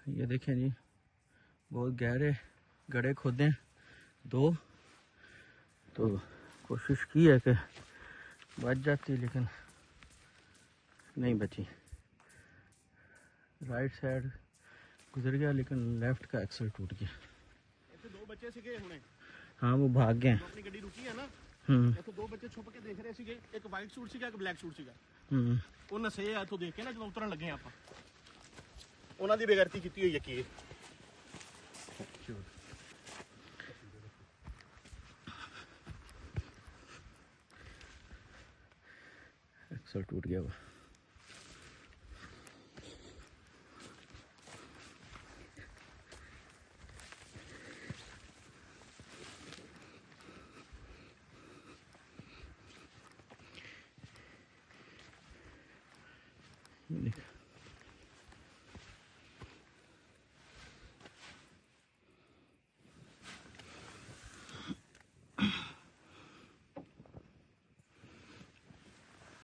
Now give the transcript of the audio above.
ये देखें जी, बहुत गहरे गड्ढे खोदे हैं 2, तो कोशिश की है कि बच जाती, लेकिन नहीं बची। राइट साइड गुजर गया, लेकिन लेफ्ट का एक्सल टूट गया। ऐसे 2 बच्चे सीगे हुणे, हाँ वो भाग गए। अपनी गड्डी रुकी है ना, ऐसे 2 बच्चे छुप के देख रहे सीगे, एक वाइट सूट सीगा, एक ब्लैक सूट सीगा। ਉਹ ਨਸੇ ਆ, ਇੱਥੋਂ ਦੇਖ ਕੇ ਨਾ ਜਦੋਂ ਉਤਰਨ ਲੱਗੇ ਆਪਾਂ, ਉਹਨਾਂ ਦੀ ਬੇਗਰਤੀ ਕੀਤੀ ਹੋਈ ਹੈ ਕੀ एक्सल टूट गया वो। देख